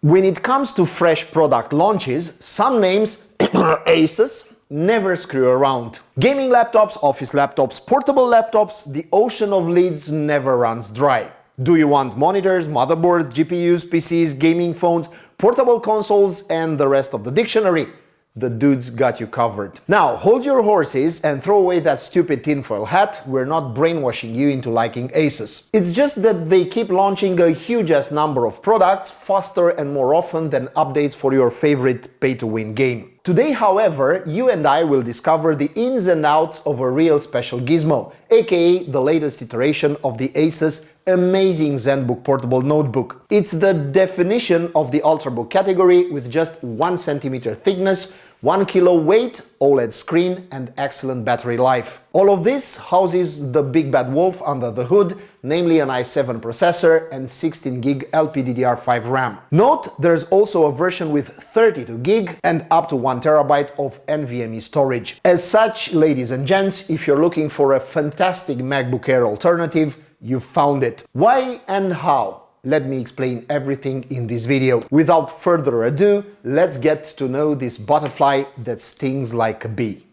When it comes to fresh product launches, some names, Asus, never screw around. Gaming laptops, office laptops, portable laptops, the ocean of leads never runs dry. Do you want monitors, motherboards, GPUs, PCs, gaming phones, portable consoles, and the rest of the dictionary? The dudes got you covered. Now, hold your horses and throw away that stupid tinfoil hat. We're not brainwashing you into liking Asus. It's just that they keep launching a huge-ass number of products faster and more often than updates for your favorite pay-to-win game. Today, however, you and I will discover the ins and outs of a real special gizmo, aka the latest iteration of the Asus amazing Zenbook portable notebook. It's the definition of the ultrabook category with just 1 cm thickness, 1 kilo weight, OLED screen, and excellent battery life. All of this houses the big bad wolf under the hood, namely an i7 processor and 16GB LPDDR5 RAM. Note, there's also a version with 32GB and up to 1TB of NVMe storage. As such, ladies and gents, if you're looking for a fantastic MacBook Air alternative, you found it. Why and how? Let me explain everything in this video. Without further ado, let's get to know this butterfly that stings like a bee.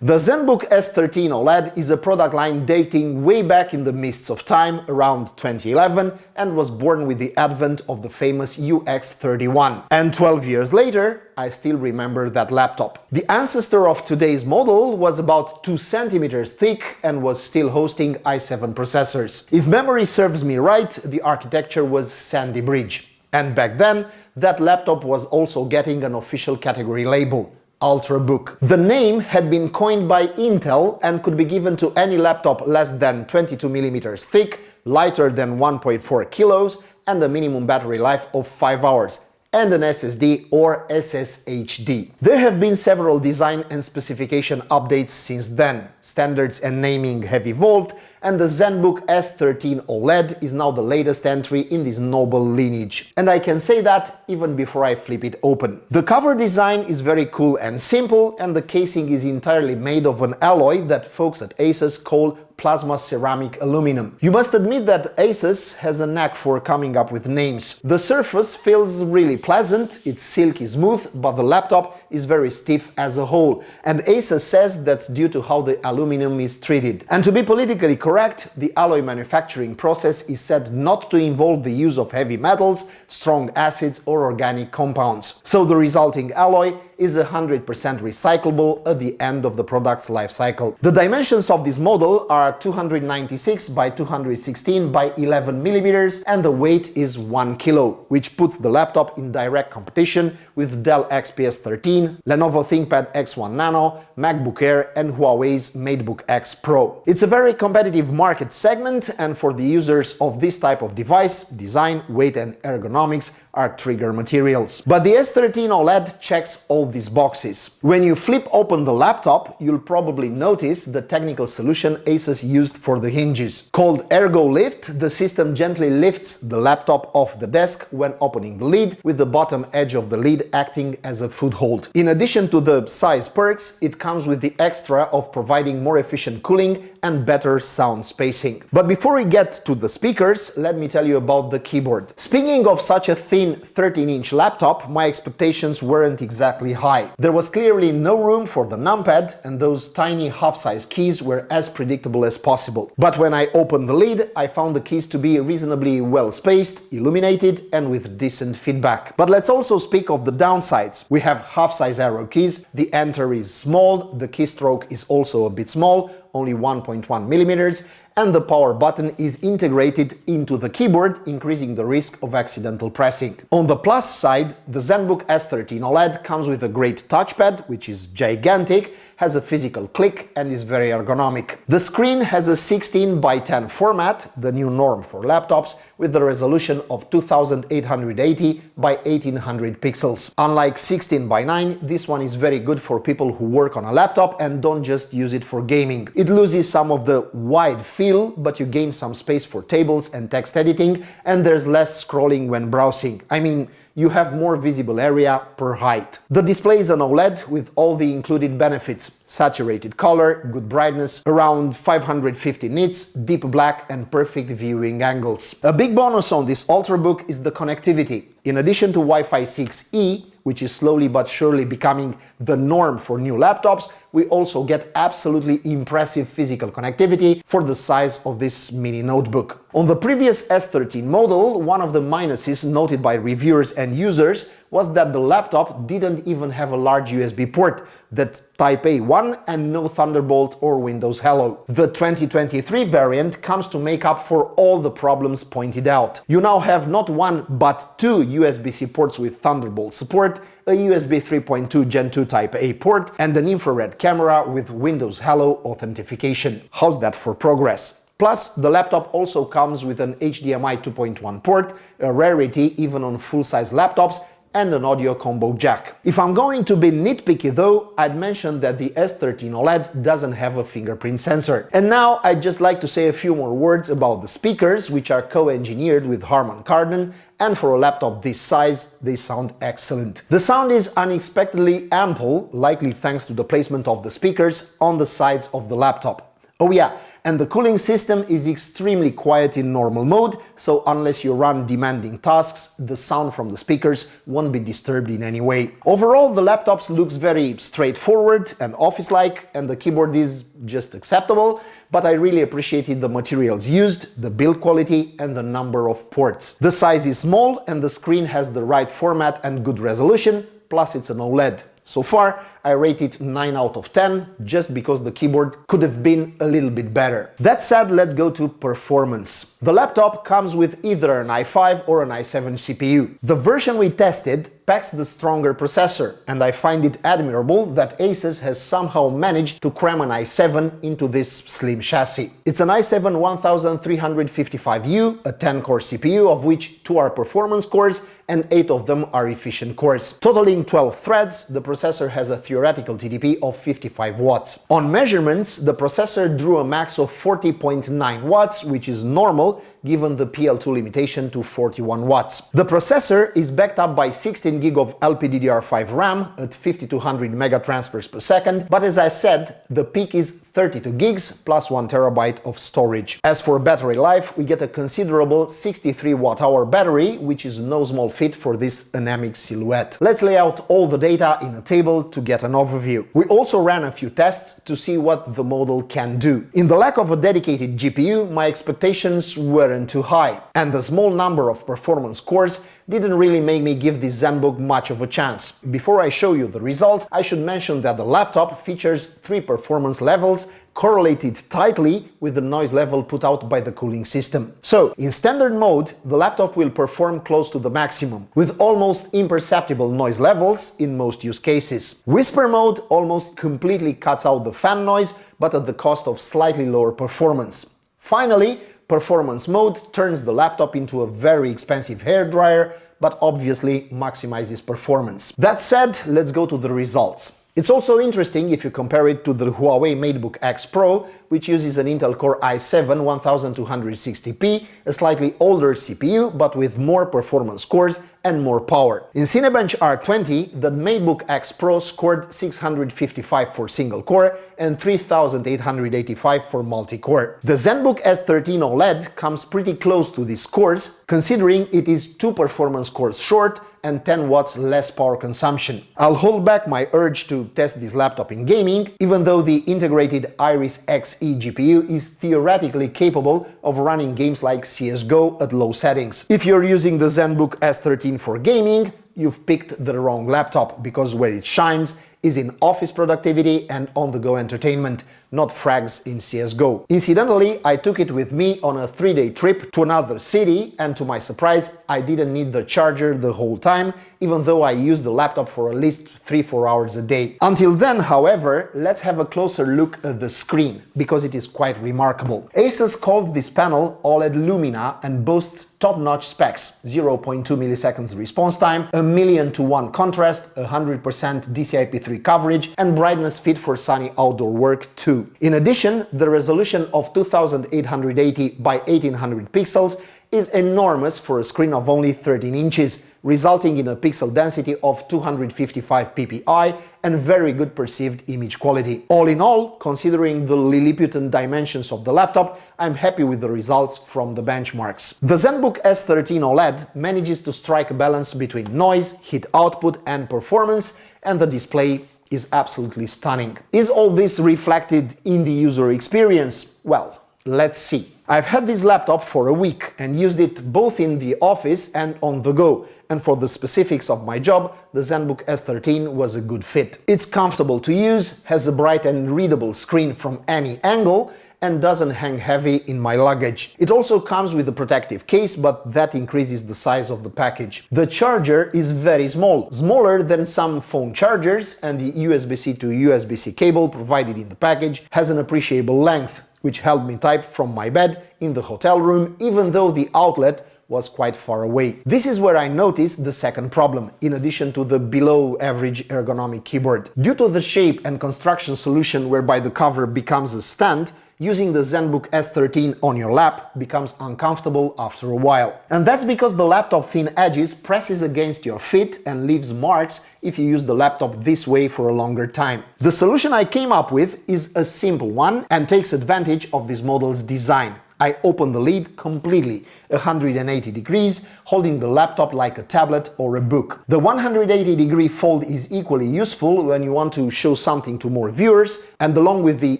The Zenbook S13 OLED is a product line dating way back in the mists of time, around 2011, and was born with the advent of the famous UX31. And 12 years later, I still remember that laptop. The ancestor of today's model was about 2 cm thick and was still hosting i7 processors. If memory serves me right, the architecture was Sandy Bridge. And back then, that laptop was also getting an official category label: Ultrabook. The name had been coined by Intel and could be given to any laptop less than 22 mm thick, lighter than 1.4 kilos, and a minimum battery life of 5 hours, and an SSD or SSHD. There have been several design and specification updates since then. Standards and naming have evolved, and the Zenbook S13 OLED is now the latest entry in this noble lineage. And I can say that even before I flip it open. The cover design is very cool and simple, and the casing is entirely made of an alloy that folks at Asus call plasma ceramic aluminum. You must admit that Asus has a knack for coming up with names. The surface feels really pleasant, it's silky smooth, but the laptop is very stiff as a whole, and Asus says that's due to how the aluminum is treated. And to be politically correct, the alloy manufacturing process is said not to involve the use of heavy metals, strong acids or organic compounds. So the resulting alloy is 100% recyclable at the end of the product's life cycle. The dimensions of this model are 296 by 216 by 11 mm, and the weight is 1 kilo, which puts the laptop in direct competition with Dell XPS 13, Lenovo ThinkPad X1 Nano, Macbook Air, and Huawei's MateBook X Pro. It's a very competitive market segment, and for the users of this type of device, design, weight, and ergonomics are trigger materials. But the S13 OLED checks all these boxes. When you flip open the laptop, you'll probably notice the technical solution Asus used for the hinges. Called Ergo Lift, the system gently lifts the laptop off the desk when opening the lid, with the bottom edge of the lid acting as a foothold. In addition to the size perks, it comes with the extra of providing more efficient cooling and better sound spacing. But before we get to the speakers, let me tell you about the keyboard. Speaking of such a thin 13-inch laptop, my expectations weren't exactly high. There was clearly no room for the numpad, and those tiny half-size keys were as predictable as possible. But when I opened the lid, I found the keys to be reasonably well spaced, illuminated, and with decent feedback. But let's also speak of the downsides. We have half-size arrow keys, the enter is small, the keystroke is also a bit small, only 1.1 mm, and the power button is integrated into the keyboard, increasing the risk of accidental pressing. On the plus side, the Zenbook S13 OLED comes with a great touchpad, which is gigantic, has a physical click, and is very ergonomic. The screen has a 16 by 10 format, the new norm for laptops, with the resolution of 2880 by 1800 pixels. Unlike 16 by 9, this one is very good for people who work on a laptop and don't just use it for gaming. It loses some of the wide feel, but you gain some space for tables and text editing, and there's less scrolling when browsing. I mean, you have more visible area per height. The display is an OLED with all the included benefits: Saturated color, good brightness, around 550 nits, deep black and perfect viewing angles. A big bonus on this Ultrabook is the connectivity. In addition to Wi-Fi 6E, which is slowly but surely becoming the norm for new laptops, we also get absolutely impressive physical connectivity for the size of this mini notebook. On the previous S13 model, one of the minuses noted by reviewers and users was that the laptop didn't even have a large USB port, that Type-A one, and no Thunderbolt or Windows Hello. The 2023 variant comes to make up for all the problems pointed out. You now have not one but two USB-C ports with Thunderbolt support, a USB 3.2 Gen 2 Type-A port, and an infrared camera with Windows Hello authentication. How's that for progress? Plus, the laptop also comes with an HDMI 2.1 port, a rarity even on full-size laptops, and an audio combo jack. If I'm going to be nitpicky though, I'd mention that the S13 OLED doesn't have a fingerprint sensor. And now I'd just like to say a few more words about the speakers, which are co-engineered with Harman Kardon, and for a laptop this size, they sound excellent. The sound is unexpectedly ample, likely thanks to the placement of the speakers on the sides of the laptop. Oh yeah, and the cooling system is extremely quiet in normal mode, so unless you run demanding tasks, the sound from the speakers won't be disturbed in any way. Overall, the laptop looks very straightforward and office-like, and the keyboard is just acceptable, but I really appreciated the materials used, the build quality, and the number of ports. The size is small, and the screen has the right format and good resolution, plus it's an OLED. So far, I rate it 9 out of 10, just because the keyboard could have been a little bit better. That said, let's go to performance. The laptop comes with either an i5 or an i7 CPU. The version we tested packs the stronger processor, and I find it admirable that Asus has somehow managed to cram an i7 into this slim chassis. It's an i7 1355U, a 10-core CPU, of which 2 are performance cores and 8 of them are efficient cores. Totaling 12 threads, the processor has a theoretical TDP of 55 watts. On measurements, the processor drew a max of 40.9 watts, which is normal given the PL2 limitation to 41 watts. The processor is backed up by 16 GB of LPDDR5 RAM at 5200 mega transfers per second, but as I said, the peak is 32 gigs plus 1 terabyte of storage. As for battery life, we get a considerable 63 watt-hour battery, which is no small feat for this anemic silhouette. Let's lay out all the data in a table to get an overview. We also ran a few tests to see what the model can do. In the lack of a dedicated GPU, my expectations weren't too high, and the small number of performance cores didn't really make me give this Zenbook much of a chance. Before I show you the results, I should mention that the laptop features 3 performance levels correlated tightly with the noise level put out by the cooling system. So, in standard mode, the laptop will perform close to the maximum, with almost imperceptible noise levels in most use cases. Whisper mode almost completely cuts out the fan noise, but at the cost of slightly lower performance. Finally, performance mode turns the laptop into a very expensive hairdryer, but obviously maximizes performance. That said, let's go to the results. It's also interesting if you compare it to the Huawei MateBook X Pro, which uses an Intel Core i7 1260p, a slightly older CPU, but with more performance cores and more power. In Cinebench R20, the MateBook X Pro scored 655 for single core and 3885 for multi-core. The Zenbook S13 OLED comes pretty close to these scores, considering it is 2 performance cores short and 10 watts less power consumption. I'll hold back my urge to test this laptop in gaming, even though the integrated Iris Xe GPU is theoretically capable of running games like CSGO at low settings. If you're using the Zenbook S13 for gaming, you've picked the wrong laptop, because where it shines is in office productivity and on-the-go entertainment, not frags in CSGO. Incidentally, I took it with me on a 3-day trip to another city, and to my surprise, I didn't need the charger the whole time, even though I used the laptop for at least 3-4 hours a day. Until then, however, let's have a closer look at the screen, because it is quite remarkable. Asus calls this panel OLED Lumina and boasts top-notch specs: 0.2 milliseconds response time, 1:1 contrast, 100% DCI-P3 coverage, and brightness fit for sunny outdoor work too. In addition, the resolution of 2880 by 1800 pixels is enormous for a screen of only 13 inches, resulting in a pixel density of 255 ppi and very good perceived image quality. All in all, considering the Lilliputian dimensions of the laptop, I'm happy with the results from the benchmarks. The Zenbook S13 OLED manages to strike a balance between noise, heat output and performance, and the display is absolutely stunning. Is all this reflected in the user experience? Well, let's see. I've had this laptop for a week and used it both in the office and on the go, and for the specifics of my job, the Zenbook S13 was a good fit. It's comfortable to use, has a bright and readable screen from any angle, and doesn't hang heavy in my luggage. It also comes with a protective case, but that increases the size of the package. The charger is very small, smaller than some phone chargers, and the USB-C to USB-C cable provided in the package has an appreciable length, which helped me type from my bed in the hotel room, even though the outlet was quite far away. This is where I noticed the second problem, in addition to the below average ergonomic keyboard. Due to the shape and construction solution whereby the cover becomes a stand, using the Zenbook S13 on your lap becomes uncomfortable after a while. And that's because the laptop thin edges presses against your feet and leaves marks if you use the laptop this way for a longer time. The solution I came up with is a simple one and takes advantage of this model's design. I open the lid completely, 180 degrees, holding the laptop like a tablet or a book. The 180-degree fold is equally useful when you want to show something to more viewers, and along with the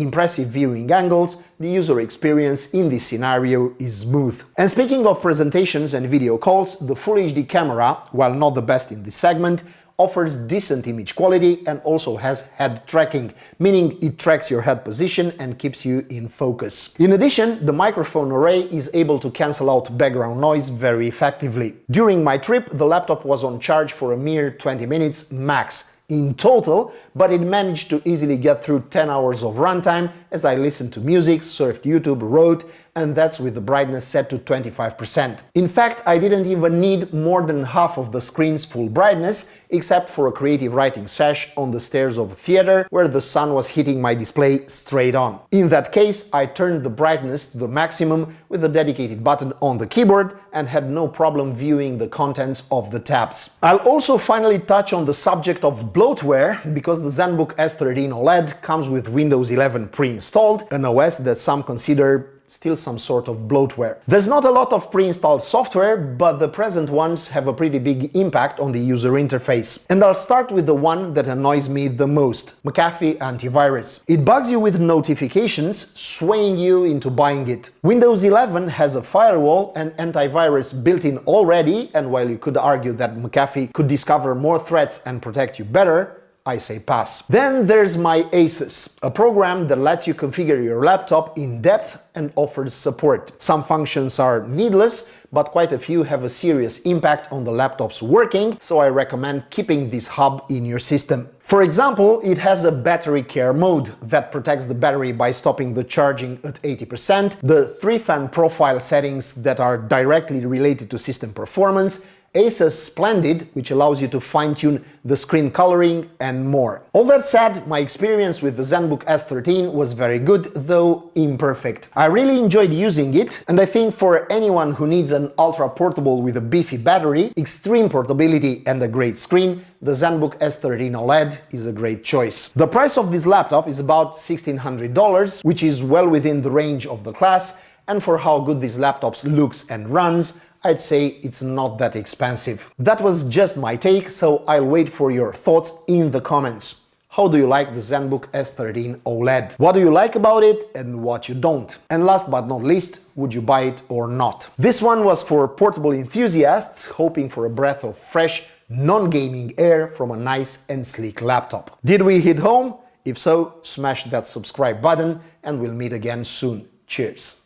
impressive viewing angles, the user experience in this scenario is smooth. And speaking of presentations and video calls, the Full HD camera, while not the best in this segment, offers decent image quality and also has head tracking, meaning it tracks your head position and keeps you in focus. In addition, the microphone array is able to cancel out background noise very effectively. During my trip, the laptop was on charge for a mere 20 minutes max in total, but it managed to easily get through 10 hours of runtime as I listened to music, surfed YouTube, wrote, and that's with the brightness set to 25%. In fact, I didn't even need more than half of the screen's full brightness, except for a creative writing sesh on the stairs of a theater where the sun was hitting my display straight on. In that case, I turned the brightness to the maximum with a dedicated button on the keyboard and had no problem viewing the contents of the tabs. I'll also finally touch on the subject of bloatware, because the Zenbook S13 OLED comes with Windows 11 pre-installed, an OS that some consider still some sort of bloatware. There's not a lot of pre-installed software, but the present ones have a pretty big impact on the user interface. And I'll start with the one that annoys me the most, McAfee Antivirus. It bugs you with notifications, swaying you into buying it. Windows 11 has a firewall and antivirus built in already, and while you could argue that McAfee could discover more threats and protect you better, I say pass. Then there's my Asus, a program that lets you configure your laptop in depth and offers support. Some functions are needless, but quite a few have a serious impact on the laptop's working, so I recommend keeping this hub in your system. For example, it has a battery care mode that protects the battery by stopping the charging at 80%, the 3-fan profile settings that are directly related to system performance, Asus Splendid, which allows you to fine-tune the screen coloring, and more. All that said, my experience with the Zenbook S13 was very good, though imperfect. I really enjoyed using it, and I think for anyone who needs an ultra-portable with a beefy battery, extreme portability and a great screen, the Zenbook S13 OLED is a great choice. The price of this laptop is about $1,600, which is well within the range of the class, and for how good this laptop looks and runs, I'd say it's not that expensive. That was just my take, so I'll wait for your thoughts in the comments. How do you like the Zenbook S13 OLED? What do you like about it and what you don't? And last but not least, would you buy it or not? This one was for portable enthusiasts hoping for a breath of fresh, non-gaming air from a nice and sleek laptop. Did we hit home? If so, smash that subscribe button and we'll meet again soon. Cheers!